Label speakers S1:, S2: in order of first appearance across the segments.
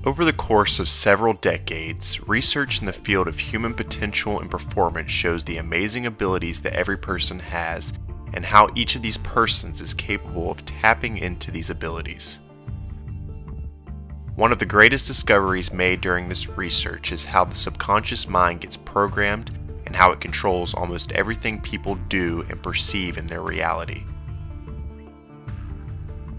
S1: Over the course of several decades, research in the field of human potential and performance shows the amazing abilities that every person has and how each of these persons is capable of tapping into these abilities. One of the greatest discoveries made during this research is how the subconscious mind gets programmed and how it controls almost everything people do and perceive in their reality.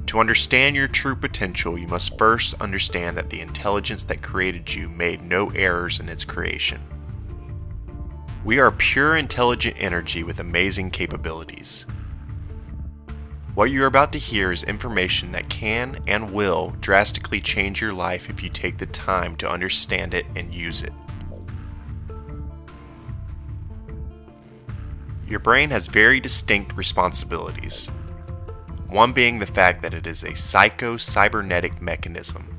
S1: To understand your true potential, you must first understand that the intelligence that created you made no errors in its creation. We are pure intelligent energy with amazing capabilities. What you are about to hear is information that can and will drastically change your life if you take the time to understand it and use it. Your brain has very distinct responsibilities. One being the fact that it is a psycho-cybernetic mechanism.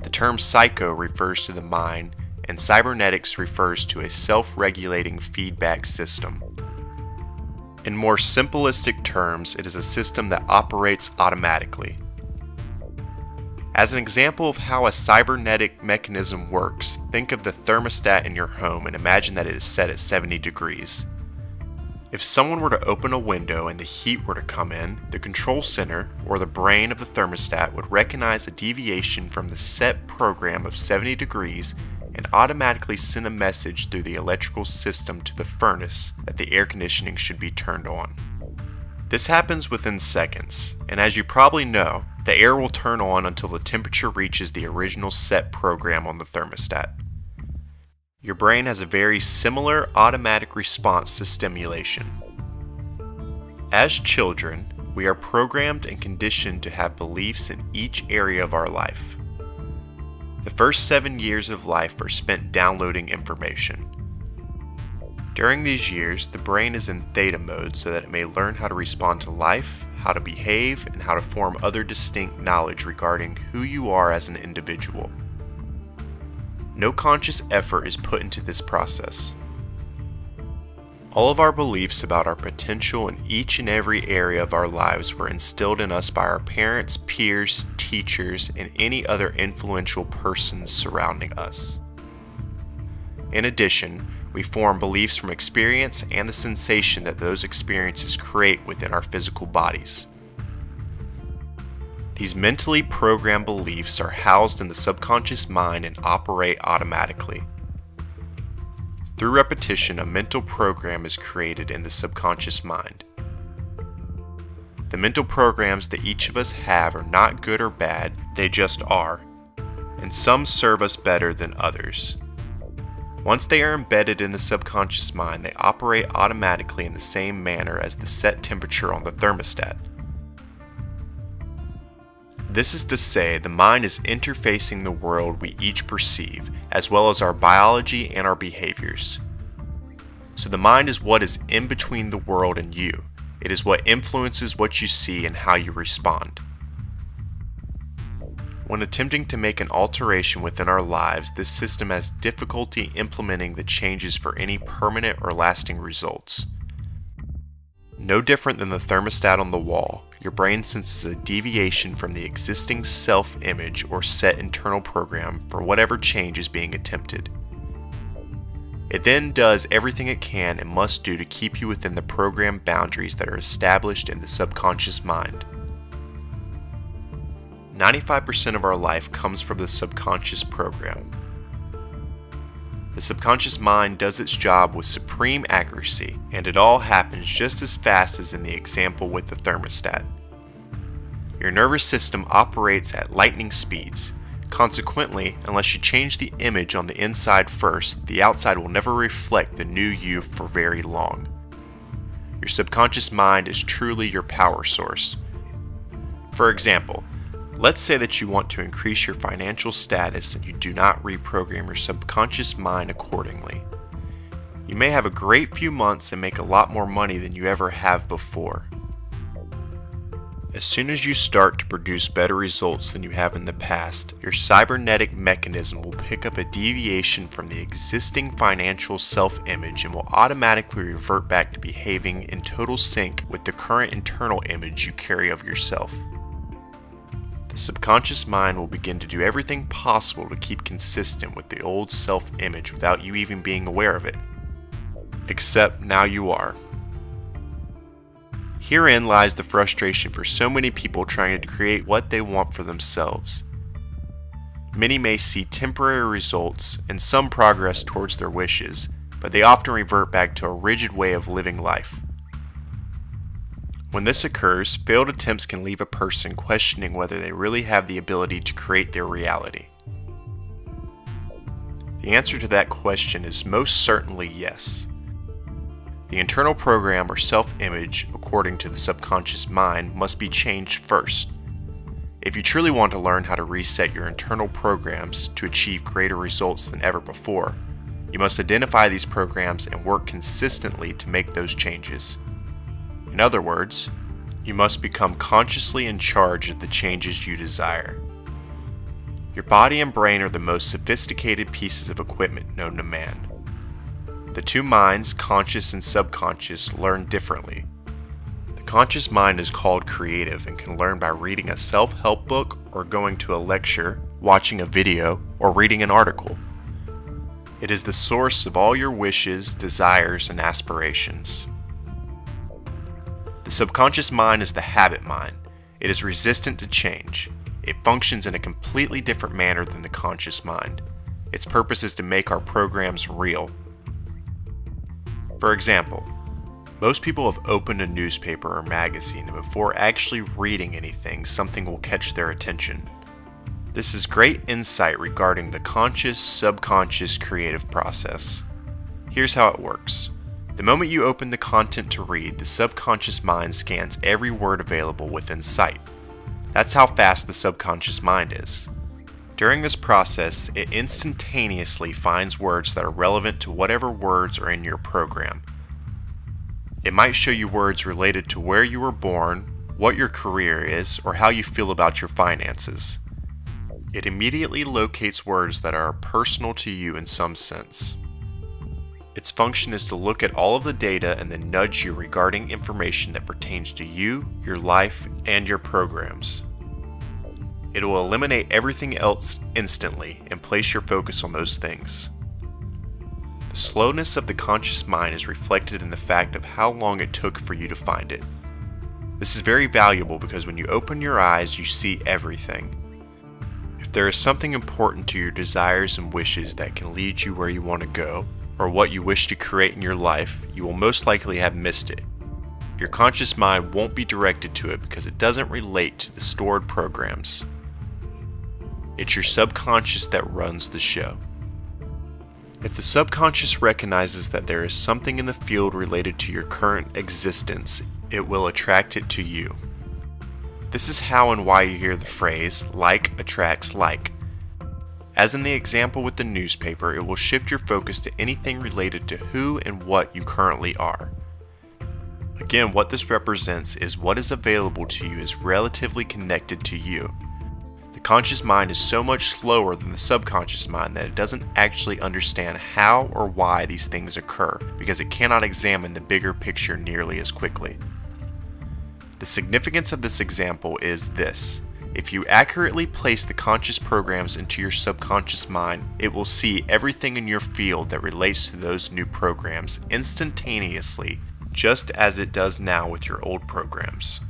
S1: The term psycho refers to the mind, and cybernetics refers to a self-regulating feedback system. In more simplistic terms, it is a system that operates automatically. As an example of how a cybernetic mechanism works, think of the thermostat in your home and imagine that it is set at 70 degrees. If someone were to open a window and the heat were to come in, the control center, or the brain of the thermostat, would recognize a deviation from the set program of 70 degrees and automatically send a message through the electrical system to the furnace that the air conditioning should be turned on. This happens within seconds, and as you probably know, the air will turn on until the temperature reaches the original set program on the thermostat. Your brain has a very similar automatic response to stimulation. As children, we are programmed and conditioned to have beliefs in each area of our life. The first 7 years of life are spent downloading information. During these years, the brain is in theta mode so that it may learn how to respond to life, how to behave, and how to form other distinct knowledge regarding who you are as an individual. No conscious effort is put into this process. All of our beliefs about our potential in each and every area of our lives were instilled in us by our parents, peers, teachers, and any other influential persons surrounding us. In addition, we form beliefs from experience and the sensation that those experiences create within our physical bodies. These mentally programmed beliefs are housed in the subconscious mind and operate automatically. Through repetition, a mental program is created in the subconscious mind. The mental programs that each of us have are not good or bad, they just are, and some serve us better than others. Once they are embedded in the subconscious mind, they operate automatically in the same manner as the set temperature on the thermostat. This is to say, the mind is interfacing the world we each perceive, as well as our biology and our behaviors. So the mind is what is in between the world and you. It is what influences what you see and how you respond. When attempting to make an alteration within our lives, this system has difficulty implementing the changes for any permanent or lasting results. No different than the thermostat on the wall, your brain senses a deviation from the existing self-image or set internal program for whatever change is being attempted. It then does everything it can and must do to keep you within the program boundaries that are established in the subconscious mind. 95% of our life comes from the subconscious program. The subconscious mind does its job with supreme accuracy, and it all happens just as fast as in the example with the thermostat. Your nervous system operates at lightning speeds. Consequently, unless you change the image on the inside first, the outside will never reflect the new you for very long. Your subconscious mind is truly your power source. For example, let's say that you want to increase your financial status and you do not reprogram your subconscious mind accordingly. You may have a great few months and make a lot more money than you ever have before. As soon as you start to produce better results than you have in the past, your cybernetic mechanism will pick up a deviation from the existing financial self-image and will automatically revert back to behaving in total sync with the current internal image you carry of yourself. The the subconscious mind will begin to do everything possible to keep consistent with the old self-image without you even being aware of it. Except now you are. Herein lies the frustration for so many people trying to create what they want for themselves. Many may see temporary results and some progress towards their wishes, but they often revert back to a rigid way of living life. When this occurs, failed attempts can leave a person questioning whether they really have the ability to create their reality. The answer to that question is most certainly yes. The internal program or self-image, according to the subconscious mind, must be changed first. If you truly want to learn how to reset your internal programs to achieve greater results than ever before, you must identify these programs and work consistently to make those changes. In other words, you must become consciously in charge of the changes you desire. Your body and brain are the most sophisticated pieces of equipment known to man. The two minds, conscious and subconscious, learn differently. The conscious mind is called creative and can learn by reading a self-help book or going to a lecture, watching a video, or reading an article. It is the source of all your wishes, desires, and aspirations. The subconscious mind is the habit mind. It is resistant to change. It functions in a completely different manner than the conscious mind. Its purpose is to make our programs real. For example, most people have opened a newspaper or magazine, and before actually reading anything, something will catch their attention. This is great insight regarding the conscious, subconscious creative process. Here's how it works. The moment you open the content to read, the subconscious mind scans every word available within sight. That's how fast the subconscious mind is. During this process, it instantaneously finds words that are relevant to whatever words are in your program. It might show you words related to where you were born, what your career is, or how you feel about your finances. It immediately locates words that are personal to you in some sense. Its function is to look at all of the data and then nudge you regarding information that pertains to you, your life, and your programs. It will eliminate everything else instantly and place your focus on those things. The slowness of the conscious mind is reflected in the fact of how long it took for you to find it. This is very valuable because when you open your eyes, you see everything. If there is something important to your desires and wishes that can lead you where you want to go, or what you wish to create in your life, you will most likely have missed it. Your conscious mind won't be directed to it because it doesn't relate to the stored programs. It's your subconscious that runs the show. If the subconscious recognizes that there is something in the field related to your current existence, it will attract it to you. This is how and why you hear the phrase, like attracts like. As in the example with the newspaper, it will shift your focus to anything related to who and what you currently are. Again, what this represents is what is available to you is relatively connected to you. The conscious mind is so much slower than the subconscious mind that it doesn't actually understand how or why these things occur because it cannot examine the bigger picture nearly as quickly. The significance of this example is this. If you accurately place the conscious programs into your subconscious mind, it will see everything in your field that relates to those new programs instantaneously, just as it does now with your old programs.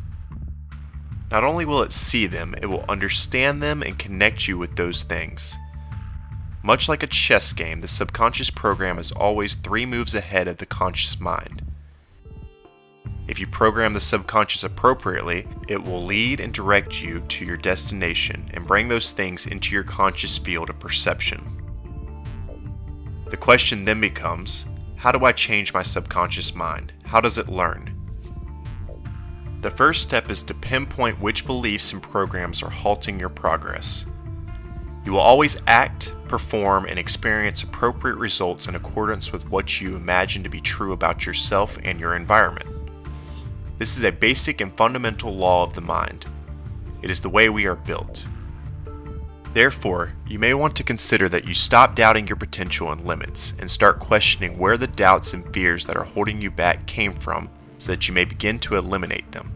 S1: Not only will it see them, it will understand them and connect you with those things. Much like a chess game, the subconscious program is always 3 moves ahead of the conscious mind. If you program the subconscious appropriately, it will lead and direct you to your destination and bring those things into your conscious field of perception. The question then becomes, how do I change my subconscious mind? How does it learn? The first step is to pinpoint which beliefs and programs are halting your progress. You will always act, perform, and experience appropriate results in accordance with what you imagine to be true about yourself and your environment. This is a basic and fundamental law of the mind. It is the way we are built. Therefore, you may want to consider that you stop doubting your potential and limits and start questioning where the doubts and fears that are holding you back came from so that you may begin to eliminate them.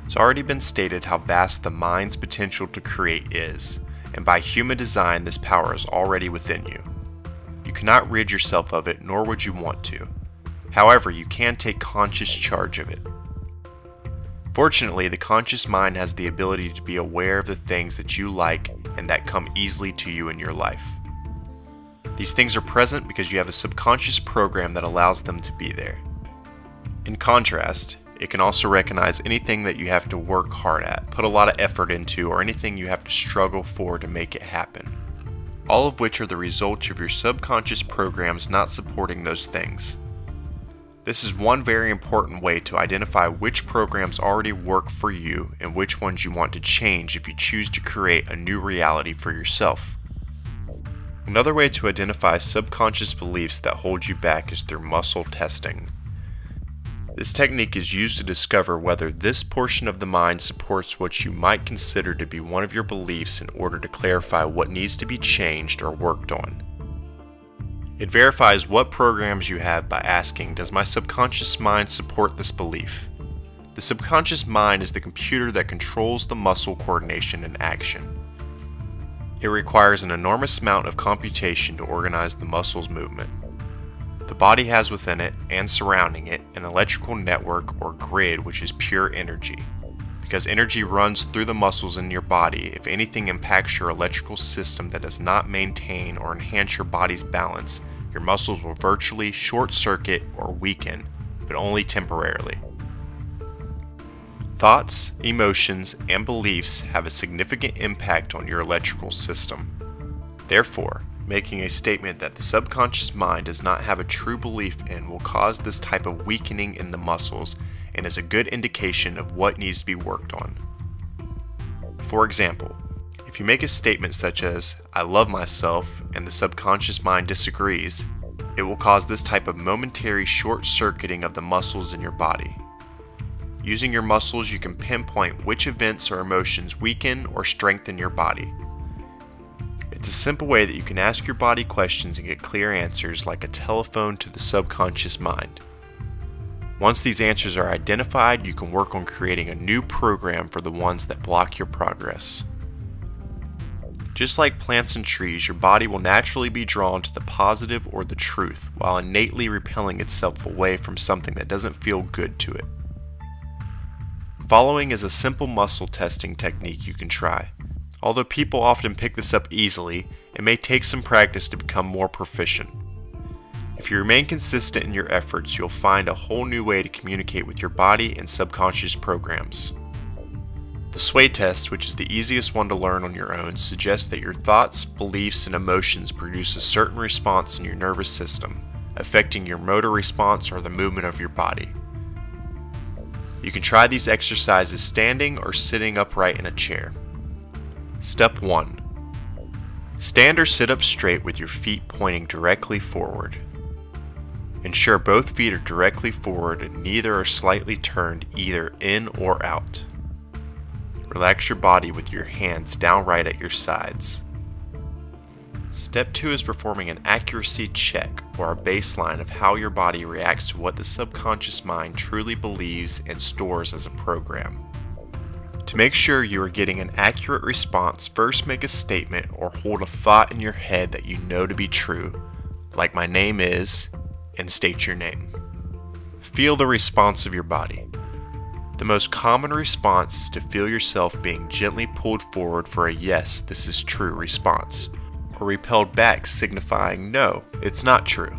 S1: It's already been stated how vast the mind's potential to create is, and by human design this power is already within you. You cannot rid yourself of it, nor would you want to. However, you can take conscious charge of it. Fortunately, the conscious mind has the ability to be aware of the things that you like and that come easily to you in your life. These things are present because you have a subconscious program that allows them to be there. In contrast, it can also recognize anything that you have to work hard at, put a lot of effort into, or anything you have to struggle for to make it happen. All of which are the results of your subconscious programs not supporting those things. This is one very important way to identify which programs already work for you and which ones you want to change if you choose to create a new reality for yourself. Another way to identify subconscious beliefs that hold you back is through muscle testing. This technique is used to discover whether this portion of the mind supports what you might consider to be one of your beliefs in order to clarify what needs to be changed or worked on. It verifies what programs you have by asking, does my subconscious mind support this belief? The subconscious mind is the computer that controls the muscle coordination and action. It requires an enormous amount of computation to organize the muscle's movement. The body has within it, and surrounding it, an electrical network or grid which is pure energy. Because energy runs through the muscles in your body, if anything impacts your electrical system that does not maintain or enhance your body's balance, your muscles will virtually short-circuit or weaken, but only temporarily. Thoughts, emotions, and beliefs have a significant impact on your electrical system. Therefore, making a statement that the subconscious mind does not have a true belief in will cause this type of weakening in the muscles and is a good indication of what needs to be worked on. For example, if you make a statement such as, I love myself, and the subconscious mind disagrees, it will cause this type of momentary short-circuiting of the muscles in your body. Using your muscles, you can pinpoint which events or emotions weaken or strengthen your body. It's a simple way that you can ask your body questions and get clear answers like a telephone to the subconscious mind. Once these answers are identified, you can work on creating a new program for the ones that block your progress. Just like plants and trees, your body will naturally be drawn to the positive or the truth, while innately repelling itself away from something that doesn't feel good to it. Following is a simple muscle testing technique you can try. Although people often pick this up easily, it may take some practice to become more proficient. If you remain consistent in your efforts, you'll find a whole new way to communicate with your body and subconscious programs. The sway test, which is the easiest one to learn on your own, suggests that your thoughts, beliefs, and emotions produce a certain response in your nervous system, affecting your motor response or the movement of your body. You can try these exercises standing or sitting upright in a chair. Step 1. Stand or sit up straight with your feet pointing directly forward. Ensure both feet are directly forward and neither are slightly turned either in or out. Relax your body with your hands downright at your sides. Step 2 is performing an accuracy check, or a baseline of how your body reacts to what the subconscious mind truly believes and stores as a program. To make sure you are getting an accurate response, first make a statement or hold a thought in your head that you know to be true, like my name is, and state your name. Feel the response of your body. The most common response is to feel yourself being gently pulled forward for a yes, this is true response, or repelled back signifying no, it's not true.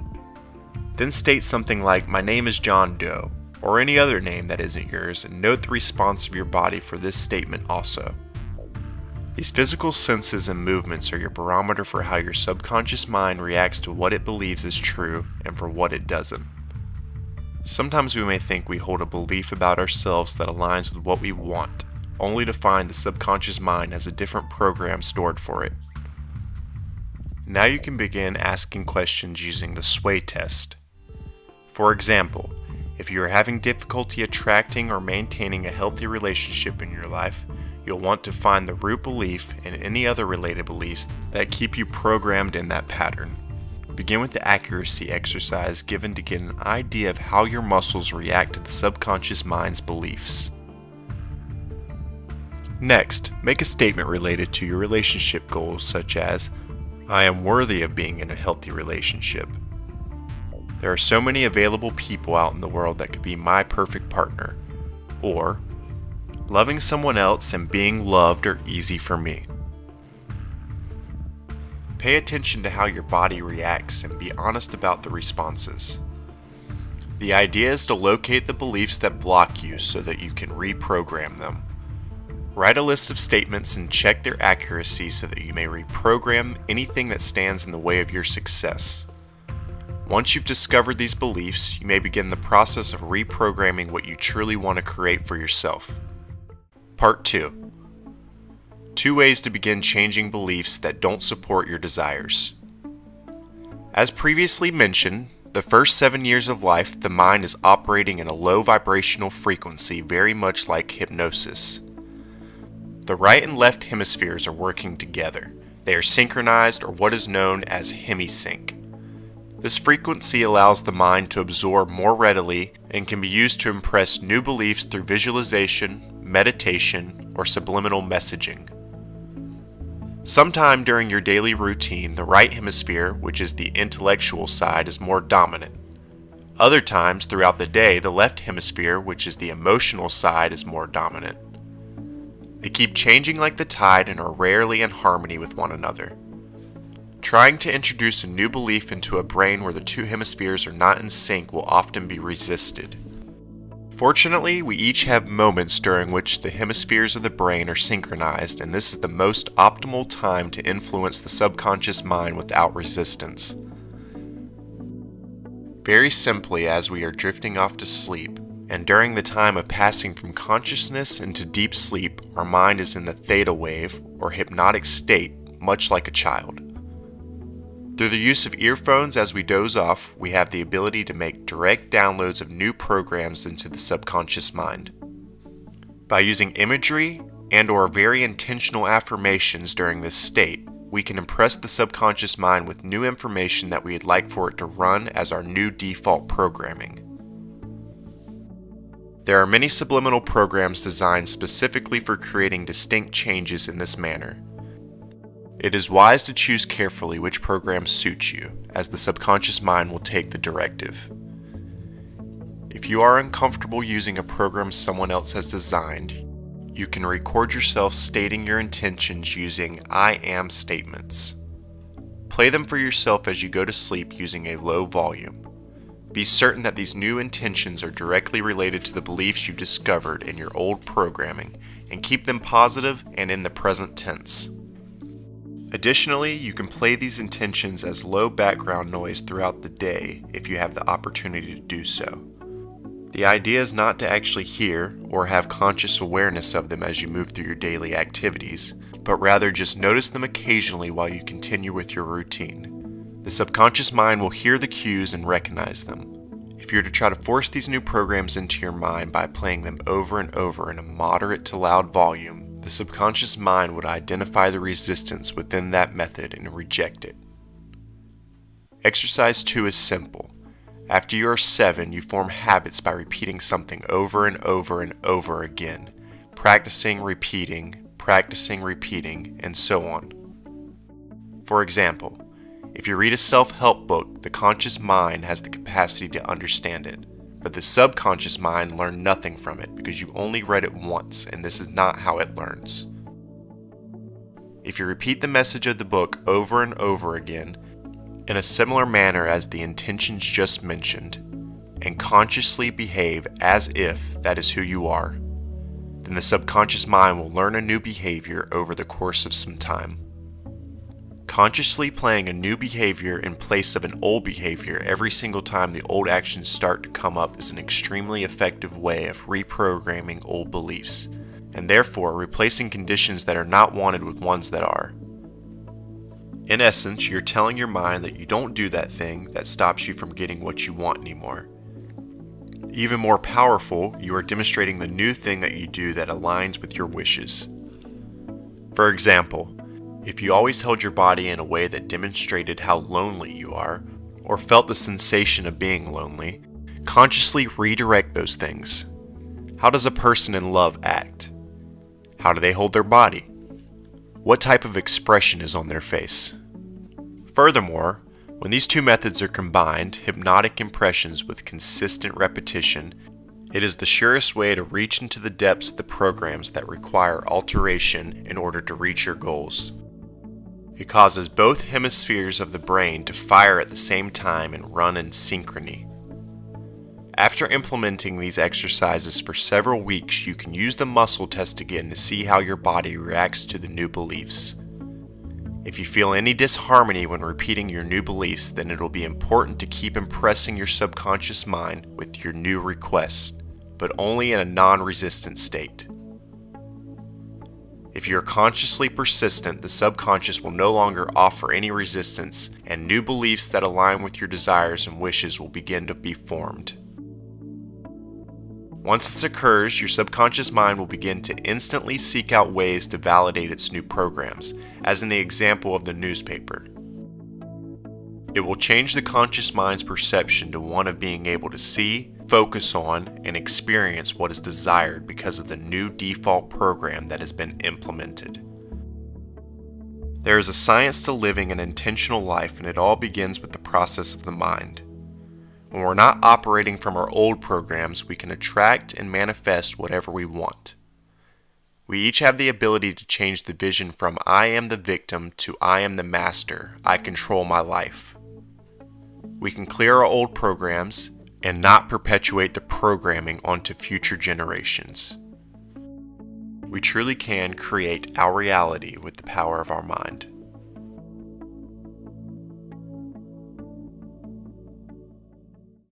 S1: Then state something like, my name is John Doe, or any other name that isn't yours, and note the response of your body for this statement also. These physical senses and movements are your barometer for how your subconscious mind reacts to what it believes is true and for what it doesn't. Sometimes we may think we hold a belief about ourselves that aligns with what we want, only to find the subconscious mind has a different program stored for it. Now you can begin asking questions using the sway test. For example, if you are having difficulty attracting or maintaining a healthy relationship in your life, you'll want to find the root belief and any other related beliefs that keep you programmed in that pattern. Begin with the accuracy exercise given to get an idea of how your muscles react to the subconscious mind's beliefs. Next, make a statement related to your relationship goals such as, I am worthy of being in a healthy relationship. There are so many available people out in the world that could be my perfect partner. Or, loving someone else and being loved are easy for me. Pay attention to how your body reacts and be honest about the responses. The idea is to locate the beliefs that block you so that you can reprogram them. Write a list of statements and check their accuracy so that you may reprogram anything that stands in the way of your success. Once you've discovered these beliefs, you may begin the process of reprogramming what you truly want to create for yourself. Part 2. 2 ways to begin changing beliefs that don't support your desires. As previously mentioned, the first 7 years of life, the mind is operating in a low vibrational frequency, very much like hypnosis. The right and left hemispheres are working together. They are synchronized, or what is known as hemisync. This frequency allows the mind to absorb more readily and can be used to impress new beliefs through visualization, meditation, or subliminal messaging. Sometime during your daily routine, the right hemisphere, which is the intellectual side, is more dominant. Other times throughout the day, the left hemisphere, which is the emotional side, is more dominant. They keep changing like the tide and are rarely in harmony with one another. Trying to introduce a new belief into a brain where the 2 hemispheres are not in sync will often be resisted. Fortunately, we each have moments during which the hemispheres of the brain are synchronized, and this is the most optimal time to influence the subconscious mind without resistance. Very simply, as we are drifting off to sleep, and during the time of passing from consciousness into deep sleep, our mind is in the theta wave, or hypnotic state, much like a child. Through the use of earphones as we doze off, we have the ability to make direct downloads of new programs into the subconscious mind. By using imagery and/or very intentional affirmations during this state, we can impress the subconscious mind with new information that we'd like for it to run as our new default programming. There are many subliminal programs designed specifically for creating distinct changes in this manner. It is wise to choose carefully which programs suit you, as the subconscious mind will take the directive. If you are uncomfortable using a program someone else has designed, you can record yourself stating your intentions using I am statements. Play them for yourself as you go to sleep using a low volume. Be certain that these new intentions are directly related to the beliefs you discovered in your old programming, and keep them positive and in the present tense. Additionally, you can play these intentions as low background noise throughout the day if you have the opportunity to do so. The idea is not to actually hear or have conscious awareness of them as you move through your daily activities, but rather just notice them occasionally while you continue with your routine. The subconscious mind will hear the cues and recognize them. If you were to try to force these new programs into your mind by playing them over and over in a moderate to loud volume, the subconscious mind would identify the resistance within that method and reject it. Exercise 2 is simple. After you are 7, you form habits by repeating something over and over and over again, practicing, repeating, and so on. For example, if you read a self-help book, the conscious mind has the capacity to understand it. But the subconscious mind learned nothing from it because you only read it once, and this is not how it learns. If you repeat the message of the book over and over again, in a similar manner as the intentions just mentioned, and consciously behave as if that is who you are, then the subconscious mind will learn a new behavior over the course of some time. Consciously playing a new behavior in place of an old behavior every single time the old actions start to come up is an extremely effective way of reprogramming old beliefs, and therefore replacing conditions that are not wanted with ones that are. In essence, you're telling your mind that you don't do that thing that stops you from getting what you want anymore. Even more powerful, you are demonstrating the new thing that you do that aligns with your wishes. For example, if you always held your body in a way that demonstrated how lonely you are, or felt the sensation of being lonely, consciously redirect those things. How does a person in love act? How do they hold their body? What type of expression is on their face? Furthermore, when these two methods are combined, hypnotic impressions with consistent repetition, it is the surest way to reach into the depths of the programs that require alteration in order to reach your goals. It causes both hemispheres of the brain to fire at the same time and run in synchrony. After implementing these exercises for several weeks, you can use the muscle test again to see how your body reacts to the new beliefs. If you feel any disharmony when repeating your new beliefs, then it will be important to keep impressing your subconscious mind with your new requests, but only in a non-resistant state. If you are consciously persistent, the subconscious will no longer offer any resistance, and new beliefs that align with your desires and wishes will begin to be formed. Once this occurs, your subconscious mind will begin to instantly seek out ways to validate its new programs, as in the example of the newspaper. It will change the conscious mind's perception to one of being able to see, focus on, and experience what is desired because of the new default program that has been implemented. There is a science to living an intentional life, and it all begins with the process of the mind. When we're not operating from our old programs, we can attract and manifest whatever we want. We each have the ability to change the vision from I am the victim to I am the master, I control my life. We can clear our old programs and not perpetuate the programming onto future generations. We truly can create our reality with the power of our mind.